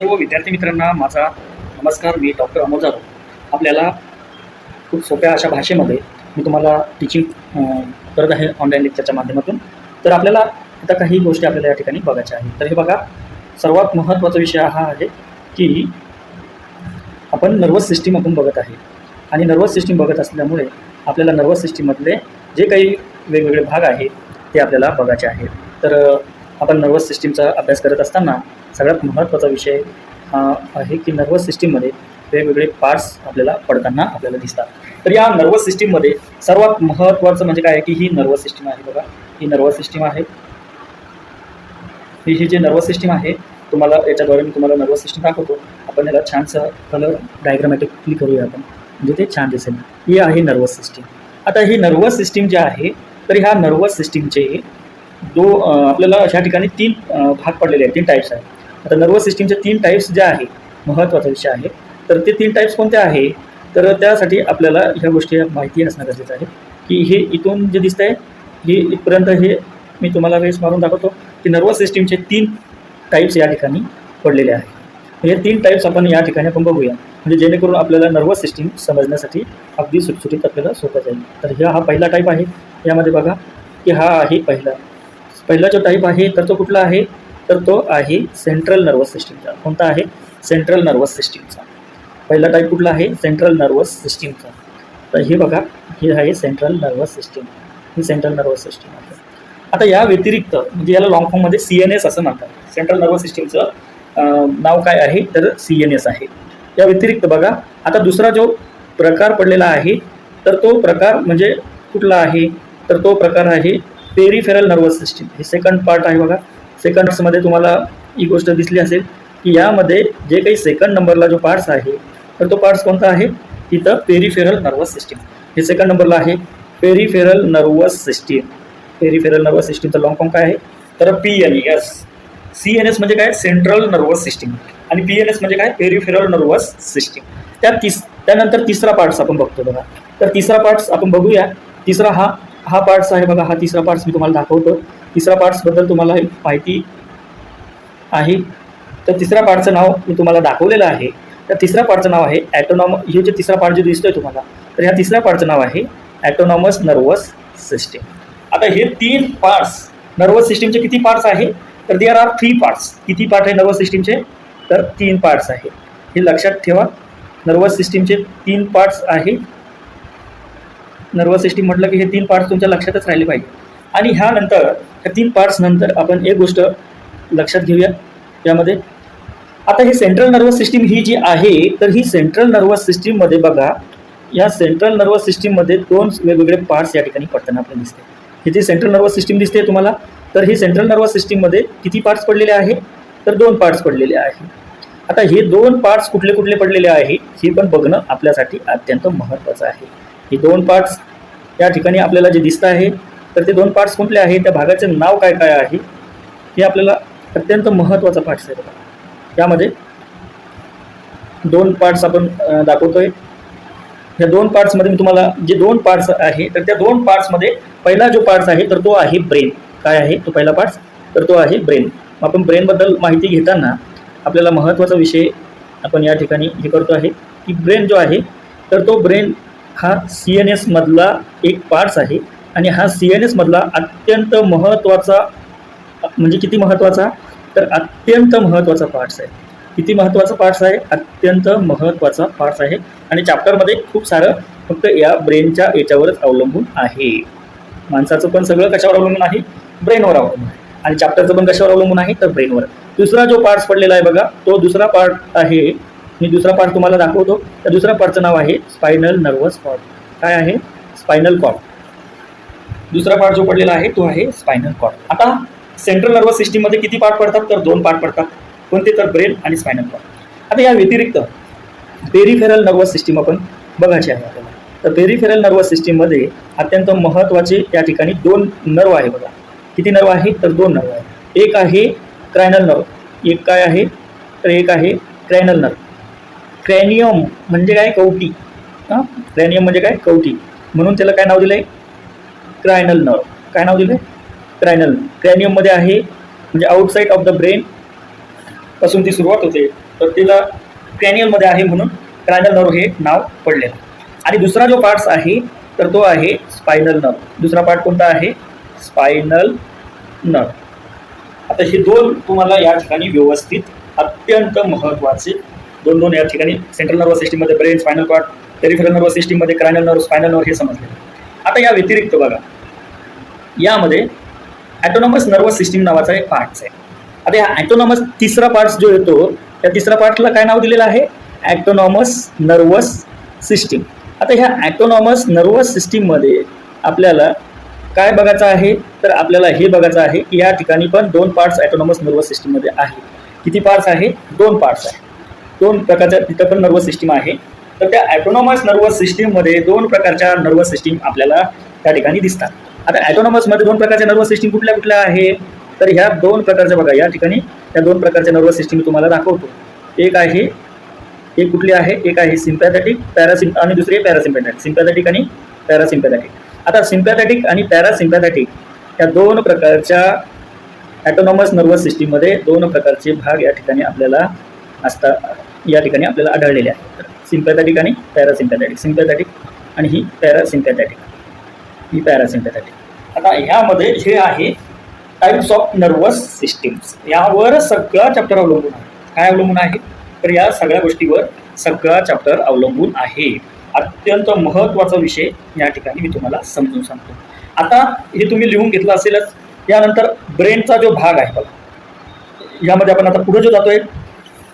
सर्व विद्यार्थी मित्रांना माझा नमस्कार. मी डॉक्टर अमोल जाधव. आपल्याला खूप सोप्या अशा भाषेमध्ये मी तुम्हाला टीचिंग करत आहे ऑनलाईन लेक्चरच्या माध्यमातून. तर आपल्याला आता काही गोष्टी आपल्याला या ठिकाणी बघायच्या आहेत. तर हे बघा, सर्वात महत्त्वाचा विषय हा आहे की आपण नर्वस सिस्टीम आपण बघत आहे आणि नर्वस सिस्टीम बघत असल्यामुळे आपल्याला नर्वस सिस्टीममधले जे काही वेगवेगळे भाग आहेत ते आपल्याला बघायचे आहेत. तर आपण नर्वस सिस्टीमचा अभ्यास करत असताना सगळ्यात महत्त्वाचा विषय हा आहे की नर्वस सिस्टीममध्ये वेगवेगळे पार्ट्स आपल्याला पडताना आपल्याला दिसतात. तर या नर्वस सिस्टीममध्ये सर्वात महत्त्वाचं म्हणजे काय आहे की ही नर्वस सिस्टीम आहे. बघा, ही नर्वस सिस्टीम आहे. ही जी नर्वस सिस्टीम आहे, तुम्हाला याच्याद्वारे मी तुम्हाला नर्वस सिस्टीम दाखवतो. आपण याला छानसं कलर डायग्रामॅटिकली करूया आपण, म्हणजे ते छान दिसेल. ही आहे नर्वस सिस्टीम. आता ही नर्वस सिस्टीम जी आहे, तर ह्या नर्वस सिस्टीमचे आपल्याला ह्या ठिकाणी तीन भाग पडलेले आहेत, तीन टाईप्स आहेत. आता नर्वस सिस्टीमचे तीन टाईप्स जे आहे, महत्त्वाचा विषय आहे. तर ते तीन टाईप्स कोणते आहे, तर त्यासाठी आपल्याला ह्या गोष्टी माहिती असणं गरजेचं आहे की हे इथून जे दिसतं आहे हे इथपर्यंत हे मी तुम्हाला रेस मारून दाखवतो की नर्वस सिस्टीमचे तीन टाईप्स या ठिकाणी पडलेले आहेत. हे तीन टाईप्स आपण या ठिकाणी आपण बघूया, म्हणजे जेणेकरून आपल्याला नर्वस सिस्टीम समजण्यासाठी अगदी सुटसुटीत आपल्याला सोपं जाईल. तर हा पहिला टाईप आहे. यामध्ये बघा की हा आहे पहिला जो टाईप आहे, तर तो कुठला आहे, तर तो आहे सेंट्रल नर्वस सिस्टीमचा. कोणता आहे? सेंट्रल नर्वस सिस्टीमचा. पहिला टाईप कुठला आहे? सेंट्रल नर्वस सिस्टीमचा. तर हे बघा, हे आहे सेंट्रल नर्वस सिस्टीम. ही सेंट्रल नर्वस सिस्टीम आहे. आता या व्यतिरिक्त म्हणजे याला लॉंग फॉर्ममध्ये CNS असं म्हणतात. सेंट्रल नर्वस सिस्टीमचं नाव काय आहे, तर CNS आहे. या व्यतिरिक्त बघा, आता दुसरा जो प्रकार पडलेला आहे, तर तो प्रकार म्हणजे कुठला आहे, तर तो प्रकार आहे पेरिफेरल नर्वस सिस्टीम. हे सेकंड पार्ट आहे. बघा, सेकंड पार्ट्समध्ये तुम्हाला ही गोष्ट दिसली असेल की यामध्ये जे काही सेकंड नंबरला जो पार्ट्स आहे, तर तो पार्ट्स कोणता आहे, तिथं पेरिफेरल नर्वस सिस्टीम. हे सेकंड नंबरला आहे peripheral nervous system. Peripheral nervous सिस्टीमचा लॉंग फॉर्म काय आहे, तर PNS. CNS म्हणजे काय, सेंट्रल नर्वस सिस्टीम, आणि PNS म्हणजे काय, पेरिफेरल नर्वस सिस्टीम. त्यानंतर तिसरा पार्ट्स आपण बघतो. बघा, तर तिसरा पार्ट्स आपण बघूया. तिसरा हा पार्ट्स आहे. बघा, हा तिसरा पार्ट्स मी तुम्हाला दाखवतो. तिसरा पार्ट्सबद्दल तुम्हाला माहिती आहे. तर तिसऱ्या पार्टचं नाव मी तुम्हाला दाखवलेलं आहे. तर तिसऱ्या पार्टचं नाव आहे हे जे तिसरा पार्ट जे दिसतोय तुम्हाला, तर ह्या तिसऱ्या पार्टचं नाव आहे ॲटोनॉमस नर्वस सिस्टीम. आता हे तीन पार्ट्स नर्वस सिस्टीमचे किती पार्ट्स आहे, तर देअर आर 3 पार्ट्स. किती पार्ट आहे नर्वस सिस्टीमचे, तर 3 पार्ट्स आहे. हे लक्षात ठेवा, नर्वस सिस्टीमचे 3 पार्ट्स आहे. नर्वस सिस्टीम म्हटलं की हे 3 पार्ट्स तुमच्या लक्षातच राहिले पाहिजे. आणि ह्यानंतर ह्या 3 पार्ट्स नंतर आपण एक गोष्ट लक्षात घेऊया यामध्ये. आता हे सेंट्रल नर्वस सिस्टीम ही जी आहे, तर ही सेंट्रल नर्वस सिस्टीममध्ये बघा, या सेंट्रल नर्वस सिस्टीममध्ये 2 वेगवेगळे पार्ट्स या ठिकाणी पडताना आपल्याला दिसते. ही जी सेंट्रल नर्वस सिस्टीम दिसते तुम्हाला, तर ही सेंट्रल नर्वस सिस्टीममध्ये किती पार्ट्स पडलेले आहे, तर 2 पार्ट्स पडलेले आहे. आता हे 2 पार्ट्स कुठले कुठले पडलेले आहे हे पण बघणं आपल्यासाठी अत्यंत महत्त्वाचं आहे. हे 2 पार्ट्स या ठिकाणी आपल्याला जे दिसत आहे, तर ते 2 पार्ट्स कुठले आहे, त्या भागाचे नाव काय काय आहे, हे आपल्याला अत्यंत महत्त्वाचा पार्ट्स आहे. बघा, यामध्ये 2 पार्ट्स आपण दाखवतोय. ह्या 2 पार्ट्समध्ये मी तुम्हाला जे 2 पार्ट्स आहे, तर त्या 2 पार्ट्समध्ये पहिला जो पार्ट्स आहे, तर तो आहे ब्रेन. काय आहे तो पहिला पार्ट्स, तर तो आहे ब्रेन. आपण ब्रेनबद्दल माहिती घेताना आपल्याला महत्त्वाचा विषय आपण या ठिकाणी हे करतो आहे की ब्रेन जो आहे, तर तो ब्रेन हा CNS मधला एक पार्ट्स आहे. आणि हा CNS मधला अत्यंत महत्त्वाचा, म्हणजे किती महत्त्वाचा, तर अत्यंत महत्त्वाचा पार्ट्स आहे. किती महत्त्वाचा पार्ट्स आहे, अत्यंत महत्त्वाचा पार्ट्स आहे. आणि चॅप्टरमध्ये खूप सारं फक्त या ब्रेनच्या याच्यावरच अवलंबून आहे. माणसाचं पण सगळं कशावर अवलंबून आहे, ब्रेनवर अवलंबून आहे. आणि चॅप्टरचं पण कशावर अवलंबून आहे, तर ब्रेनवर. दुसरा जो पार्ट्स पडलेला आहे बघा, तो दुसरा पार्ट आहे. मी दुसरा पार्ट तुम्हाला दाखवतो. त्या दुसऱ्या पार्टचं नाव आहे स्पायनल नर्वस कॉर्ड. काय आहे, स्पायनल कॉर्ड. दुसरा पार्ट जो पडलेला आहे तो आहे स्पायनल कॉर्ड. आता सेंट्रल नर्वस सिस्टीममध्ये किती पार्ट पडतात, तर 2 पार्ट पडतात. कोणते, तर ब्रेन आणि स्पायनल कॉर्ड. आता या व्यतिरिक्त पेरिफेरल नर्वस सिस्टीम आपण बघायची आहे आपल्याला. तर पेरिफेरल नर्वस सिस्टीममध्ये अत्यंत महत्त्वाचे या ठिकाणी 2 नर्व आहे. बघा, किती नर्व आहे, तर 2 नर्व आहे. एक आहे क्रॅनल नर्व, एक काय आहे, तर एक आहे क्रॅनल नर्व. क्रॅनियम म्हणजे काय, कवटी. क्रॅनियम म्हणजे काय, कवटी. म्हणून त्याला काय नाव दिलं आहे, क्रॅनल नर्व. काय नाव दिलं आहे, क्रॅनल. क्रॅनियममध्ये आहे, म्हणजे आउटसाइड ऑफ द ब्रेन पासून ती सुरुवात होते तर तिला क्रॅनियलमध्ये आहे म्हणून क्रॅनियल नर्व हे नाव पडलेलं. आणि दुसरा जो पार्ट्स आहे तर तो आहे स्पायनल नर्व. दुसरा पार्ट कोणता आहे? Spinal nerve. आता हे दोन तुम्हाला या ठिकाणी व्यवस्थित अत्यंत महत्त्वाचे दोन या ठिकाणी सेंट्रल नर्वस सिस्टीममध्ये brain, spinal cord, peripheral nervous सिस्टीममध्ये क्रॅनियल नर्व, स्पायनल नर्व हे समजले. आता या व्यतिरिक्त बघा यामध्ये ॲटोनॉमस नर्वस सिस्टीम नावाचा एक पार्ट्स आहे. आता या ॲटोनॉमस तिसरा पार्ट्स जो येतो त्या तिसऱ्या पार्टला काय नाव दिलेलं आहे? Autonomous nervous system. आता ह्या ॲटोनॉमस नर्वस सिस्टीममध्ये आपल्याला काय बघायचं आहे? तर आपल्याला हे बघायचं आहे की या ठिकाणी पण दोन पार्ट्स ॲटोनॉमस नर्वस सिस्टीममध्ये आहे. किती पार्ट्स आहे? दोन पार्ट्स आहे. दोन प्रकारच्या तिथं पण नर्वस सिस्टीम आहे. तर त्या ॲटोनॉमस नर्वस सिस्टीममध्ये दोन प्रकारच्या नर्वस सिस्टीम आपल्याला त्या ठिकाणी दिसतात. आता ॲटोनॉमसमध्ये दोन प्रकारच्या नर्वस सिस्टीम कुठल्या कुठल्या आहे? तर ह्या दोन प्रकारच्या बघा या ठिकाणी या दोन प्रकारच्या नर्वस सिस्टीम तुम्हाला दाखवतो. एक आहे, एक कुठली आहे? एक आहे सिम्पॅथॅटिक आणि दुसरी आहे पॅरासिम्पॅथॅटिक. सिम्पॅथॅटिक आणि पॅरासिम्पॅथॅटिक. आता सिम्पॅथॅटिक आणि पॅरासिम्पॅथॅटिक या दोन प्रकारच्या ॲटोनॉमस नर्वस सिस्टीममध्ये दोन प्रकारचे भाग या ठिकाणी आपल्याला असतात, या ठिकाणी आपल्याला आढळलेले आहेत. सिम्पॅथॅटिक आणि पॅरासिम्पॅथॅटिक. सिम्पॅथॅटिक आणि ही पॅरासिम्पॅथॅटिक. ही पॅरासिम्पॅथॅटिक. आता ह्यामध्ये हे आहे टाइप्स ऑफ नर्वस सिस्टीम्स. यावर सगळा चॅप्टर अवलंबून आहे. काय अवलंबून आहे? तर या सगळ्या गोष्टीवर सगळा चॅप्टर अवलंबून आहे. अत्यंत महत्त्वाचा विषय या ठिकाणी मी तुम्हाला समजून सांगतो. आता हे तुम्ही लिहून घेतलं असेलच. यानंतर ब्रेनचा जो भाग आहे बघा, यामध्ये आपण आता पुढे जो जातोय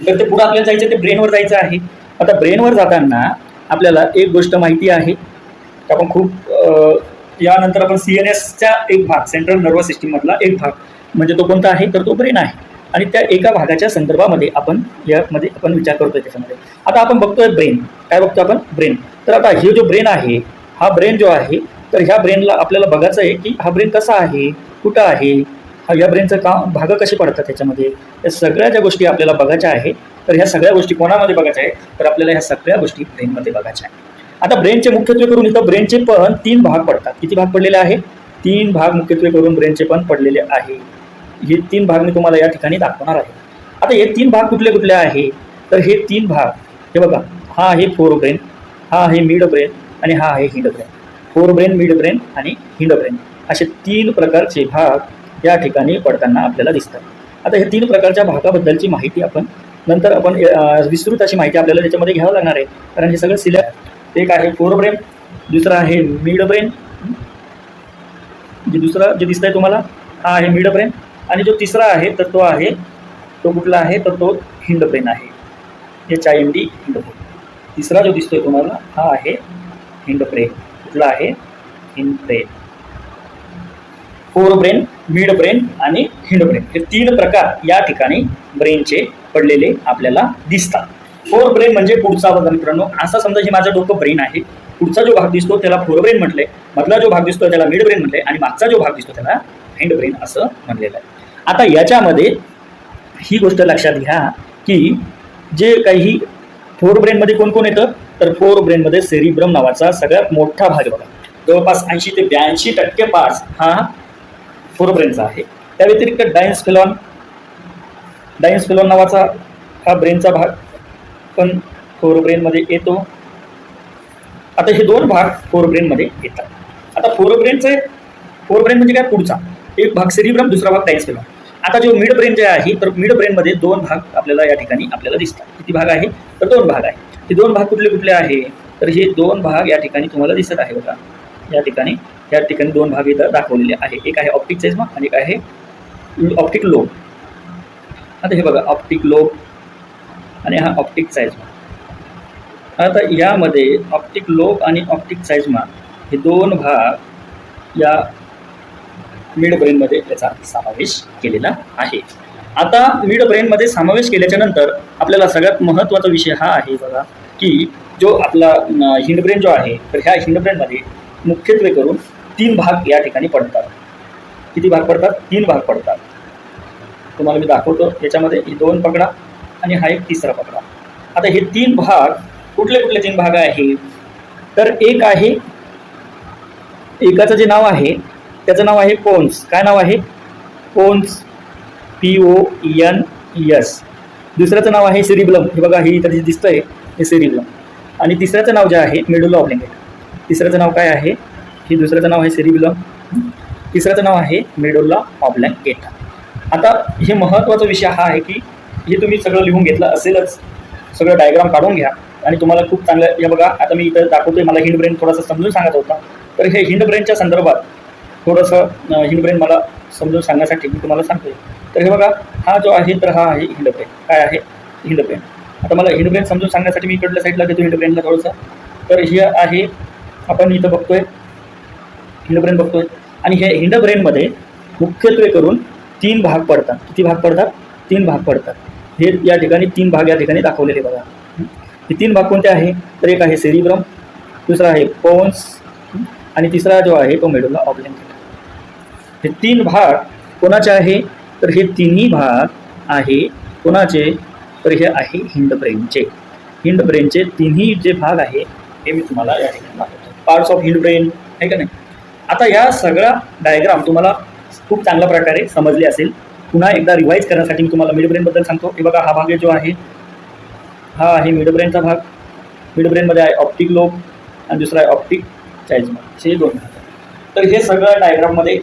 तर ते पुढे आपल्याला जायचं ते ब्रेनवर जायचं आहे. आता ब्रेनवर जाताना आपल्याला एक गोष्ट माहिती आहे की आपण खूप यानंतर आपण CNSचा एक भाग, सेंट्रल नर्वस सिस्टीममधला एक भाग म्हणजे तो कोणता आहे? तर तो ब्रेन आहे. आणि त्या एका भागाच्या संदर्भामध्ये आपण यामध्ये आपण विचार करतोय त्याच्यामध्ये. आता आपण बघतोय ब्रेन. काय बघतो आपण? ब्रेन. तर आता हे जो ब्रेन आहे, हा ब्रेन जो आहे तर ह्या ब्रेनला आपल्याला बघायचं आहे की हा ब्रेन कसा आहे, कुठं आहे, या ब्रेनचं काम भाग कसे पडतात त्याच्यामध्ये, या सगळ्या ज्या गोष्टी आपल्याला बघायच्या आहे. तर ह्या सगळ्या गोष्टी कोणामध्ये बघायच्या आहे? तर आपल्याला ह्या सगळ्या गोष्टी ब्रेनमध्ये बघायच्या आहे. आता ब्रेनचे मुख्यत्वे करून इथं ब्रेनचे पण 3 भाग पडतात. किती भाग पडलेले आहे? 3 भाग मुख्यत्वे करून ब्रेनचे पण पडलेले आहे. हे 3 भाग मी तुम्हाला या ठिकाणी दाखवणार आहे. आता हे 3 भाग कुठले कुठले आहे? तर हे 3 भाग हे बघा, हा आहे फोर ब्रेन, हा आहे मिड ब्रेन आणि हा आहे hindbrain. Forebrain, midbrain आणि हिंड ब्रेन असे 3 प्रकारचे भाग या ठिकाणी पडताना आपल्याला दिसतात. आता हे 3 प्रकारच्या भागाबद्दलची माहिती आपण नंतर आपण विस्तृत अशी माहिती आपल्याला त्याच्यामध्ये घ्यावं लागणार आहे, कारण हे सगळं सिलेक्ट. एक आहे फोर ब्रेन, दुसरा आहे मिड ब्रेन, दुसरा जे दिसतंय तुम्हाला हा आहे मिड ब्रेन, आणि जो तिसरा आहे तर तो आहे, तो कुठला आहे? तर तो हिंड ब्रेन आहे. HIND हिंड ब्रेन. तिसरा जो दिसतोय तुम्हाला हा आहे हिंड ब्रेन. कुठला आहे? Hindbrain. Forebrain, midbrain आणि हिंड ब्रेन हे 3 प्रकार या ठिकाणी ब्रेनचे पडलेले आपल्याला दिसतात. फोर ब्रेन म्हणजे पुढचा बघा मित्रांनो, असा समजा हे माझं डोकं ब्रेन आहे. पुढचा जो भाग दिसतो त्याला फोर ब्रेन म्हटले, मधला जो भाग दिसतो त्याला मिड ब्रेन म्हटले आणि मागचा जो भाग दिसतो त्याला हिंड ब्रेन असं म्हणलेलं आहे. आता याच्यामध्ये ही गोष्ट लक्षात घ्या की जे काही फोर ब्रेनमध्ये कोण कोण येतं? तर फोर ब्रेनमध्ये सेरिब्रम नावाचा सगळ्यात मोठा भाग बघा, जवळपास 80 ते 82% पार्ट्स हा फोर ब्रेनचा आहे. त्या व्यतिरिक्त डायन्सफेलॉन नावाचा हा ब्रेनचा भाग पण फोर ब्रेनमध्ये येतो. आता हे 2 भाग फोर ब्रेनमध्ये येतात. आता फोर ब्रेन म्हणजे काय? पुढचा एक भाग सेरिब्रम, दुसरा भाग डायन्सफेलॉन. आता जो मिड ब्रेन जे आहे तर मिड ब्रेनमध्ये 2 भाग आपल्याला या ठिकाणी आपल्याला दिसतात. किती भाग आहे? तर 2 भाग आहे. हे 2 भाग कुठले कुठले आहे? तर हे 2 भाग या ठिकाणी तुम्हाला दिसत आहे बघा. या ठिकाणी 2 भाग इथं दाखवलेले आहे. एक आहे ऑप्टिक साइजमा आणि एक आहे ऑप्टिक लोब. आता हे बघा ऑप्टिक लोब आणि हा ऑप्टिक साइजमा. आता यामध्ये ऑप्टिक लोब आणि ऑप्टिक साइजमा हे 2 भाग या मिड ब्रेनमध्ये याचा समावेश केलेला आहे. आता मिड ब्रेनमध्ये समावेश केल्याच्या नंतर आपल्याला सगळ्यात महत्त्वाचा विषय हा आहे बघा की जो आपला हिंड ब्रेन जो आहे तर ह्या हिंड ब्रेनमध्ये मुख्यत्वे करून 3 भाग या ठिकाणी पडतात. किती भाग पडतात? 3 भाग पडतात. तुम्हाला मी दाखवतो. याच्यामध्ये हे 2 पकडा आणि हा एक तिसरा पकडा. आता हे 3 भाग कुठले कुठले 3 भाग आहे? तर एक आहे, एकाचं जे नाव आहे त्याचं नाव आहे पोन्स. काय नाव आहे? पोन्स, PONS. दुसऱ्याचं नाव आहे सेरिब्लम. हे बघा, हे इथं जे दिसतंय हे सेरिब्लम. आणि तिसऱ्याचं नाव जे आहे मेडुला ऑब्लिंगेटा. तिसऱ्याचं नाव काय आहे? हे दुसऱ्याचं नाव आहे सेरिब्लम, तिसऱ्याचं नाव आहे मेडुला ऑब्लिंगेटा. आता हे महत्त्वाचा विषय हा आहे की हे तुम्ही सगळं लिहून घेतलं असेलच, सगळं डायग्राम काढून घ्या आणि तुम्हाला खूप चांगलं. हे बघा, आता मी इथं दाखवतोय, मला हिंड ब्रेन थोडंसं समजून सांगत होता. तर हे हिंड ब्रेनच्या संदर्भात थोडंसं हिंड ब्रेन मला समजून सांगण्यासाठी मी तुम्हाला सांगतोय. तर हे बघा, हा जो आहे तर हा आहे हिंड ब्रेन. काय आहे? हिंड ब्रेन. आता मला हिंड ब्रेन समजून सांगण्यासाठी मी इकडल्या साईडला घेतो हिंड ब्रेनला थोडंसं. तर हे आहे, आपण इथं बघतोय हिंड ब्रेन बघतोय. आणि हे हिंड ब्रेनमध्ये मुख्यत्वे करून 3 भाग पडतात. किती भाग पडतात? 3 भाग पडतात. हे या ठिकाणी 3 भाग या ठिकाणी दाखवलेले बघा. हे 3 भाग कोणते आहे? तर एक आहे सेरिब्रम, दुसरा आहे पोन्स आणि तिसरा जो आहे तो मेडुला ऑब्लिंगेटा. हे 3 भाग कोणाचे आहे? तर हे तिन्ही भाग आहे कोणाचे? तर हे आहे हिंड ब्रेनचे. हिंड ब्रेनचे तिन्ही जे भाग आहे हे मी तुम्हाला या ठिकाणी दाखवतो. पार्ट्स ऑफ हिंड ब्रेन आहे का नाही. आता या सगळा डायग्राम तुम्हाला खूप चांगल्या प्रकारे समजले असेल. पुन्हा एकदा रिवाईज करण्यासाठी मी तुम्हाला मिड ब्रेनबद्दल सांगतो. हे बघा, हा भाग जो आहे हा आहे मिड ब्रेनचा भाग. मिड ब्रेनमध्ये आहे ऑप्टिक लोब आणि दुसरा आहे ऑप्टिक चाइल्ड. हे 2 भाग. तर हे सगळं डायग्राममध्ये